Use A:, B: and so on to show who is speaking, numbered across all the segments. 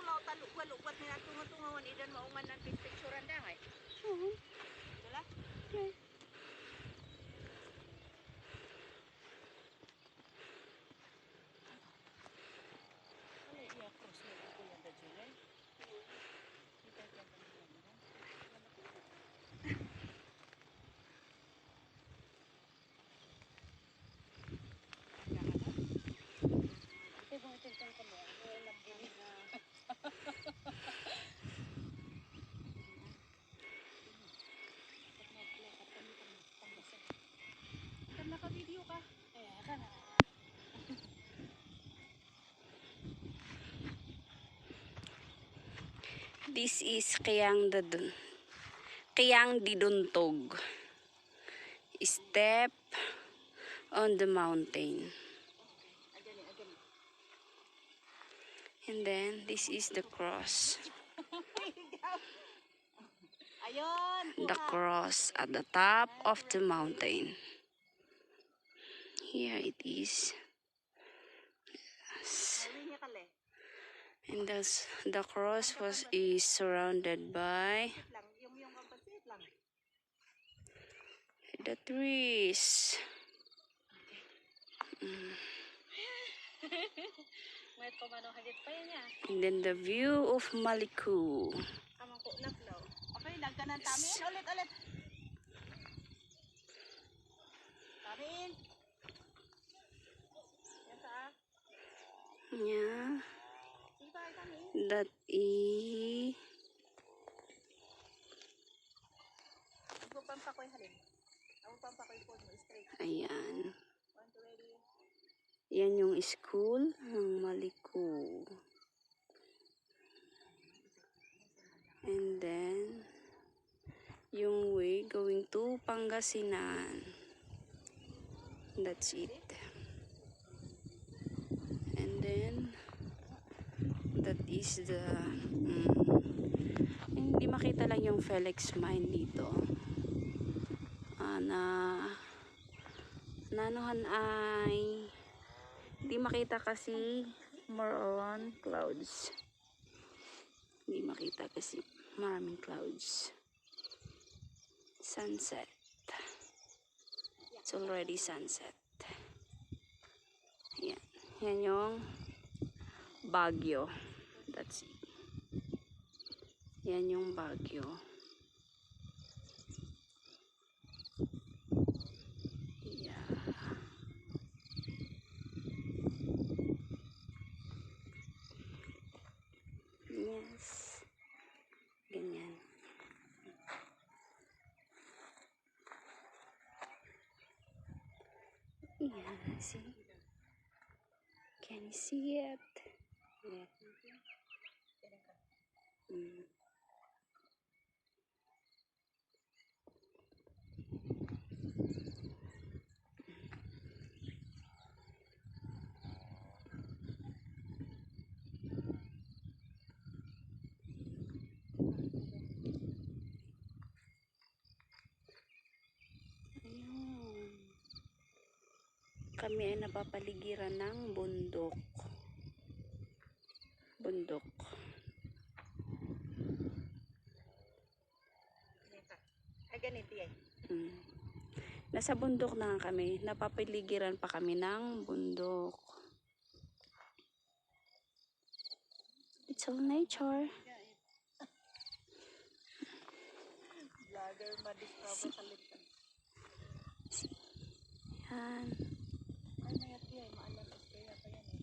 A: law talugwat niya tungo-tungawan idan maungan ng picturean da ngay. Wala?
B: Okay.
A: Ano iya cross na ko yung da July? Kita ka ba niya? Naka-video ka.
B: This is Kayang Diduntog. Step on the mountain. And then this is the cross.
A: Ayon.
B: The cross at the top of the mountain. Here it is. And the cross is surrounded by the trees. And then the view of Maliku.
A: Okay, nagkanan tamin. Ulit. Tamin. Yan sa.
B: Yeah.
A: Diba, tamin?
B: That is.
A: Pampa ko yung halin. Ang pampa ko yung phone mo straight.
B: Ayan.
A: 1, 2, ready.
B: Yan yung school ng Maliku. And then, yung way going to Pangasinan. That's it. And then, that is the, hindi makita lang yung Felix Mine dito. Nanuhan ay, hindi makita kasi more on clouds. Hindi makita kasi maraming clouds. Sunset. It's already sunset. Yan. Yan yung Baguio. That's it. Yan yung Baguio. Yeah. Yes. Ganyan. Yeah, see? Can you see it? Yeah. Ayun. Kami ay napapaligiran ng bundok. Bundok.
A: Ay, ganito yan.
B: Nasa bundok na kami. Napapaligiran pa kami ng bundok. It's all nature.
A: Vlogger madiscover kalitan.
B: Yan.
A: Ay, mayat yan. Maalam. Kaya pa yan eh.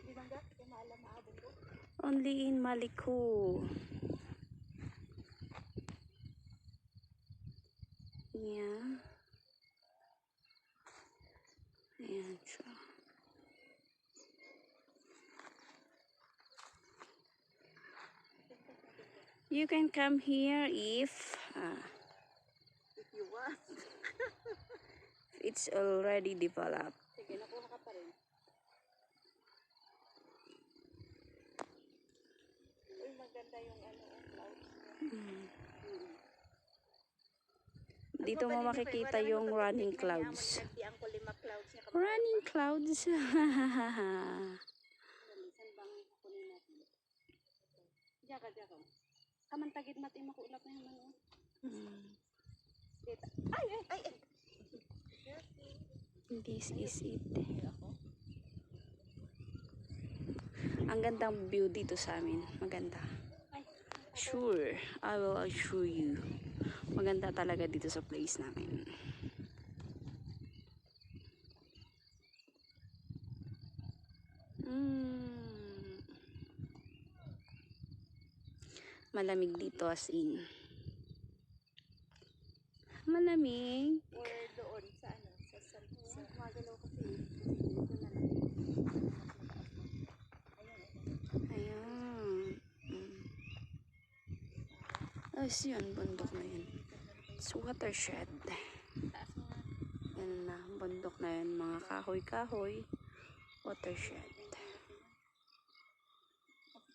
A: Di ba nga? Kaya maalam maabong ko?
B: Only in Maliku. Yeah. Ayan siya. You can come here if
A: You want?
B: it's already developed.
A: Sige, nakuha ka pa rin. Uy, maganda yung clouds.
B: Dito mo makikita yung running clouds.
A: Running
B: Running clouds.
A: Jaga, jaga. Kamantagid mati makulap na naman. Dita. Ay, ay, ay, ay.
B: This is it.
A: Ako.
B: Ang gandang view dito sa amin. Maganda.
A: Ay,
B: Sure, I will assure you. Maganda talaga dito sa place namin. Malamig dito as in. Malamig.
A: or doon sa ano, sa magalaw kasi. Dito na lang.
B: Ayan. Tapos yun, bundok na yun. It's watershed.
A: Taas mo nga.
B: Yan na, bundok na yun. Mga kahoy-kahoy. Watershed.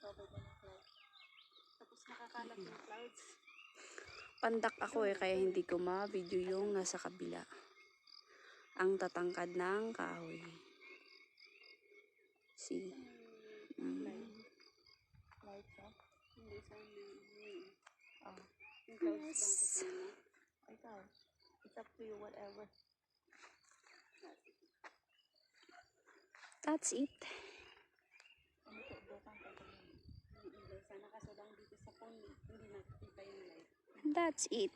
A: Covered na ng clouds. Tapos nakakalat yung clouds.
B: Pandak ako kaya hindi ko ma-video yung nasa kabila. Ang tatangkad ng kahoy. See?
A: Lights off. Hindi sa
B: Oh.
A: yung clouds
B: Yes.
A: lang kasi mo. Ikaw. It's up to you, whatever.
B: That's it.
A: Ano to, bukang ka sana kaso lang dito sa phone, hindi nakikita yung light.
B: That's it.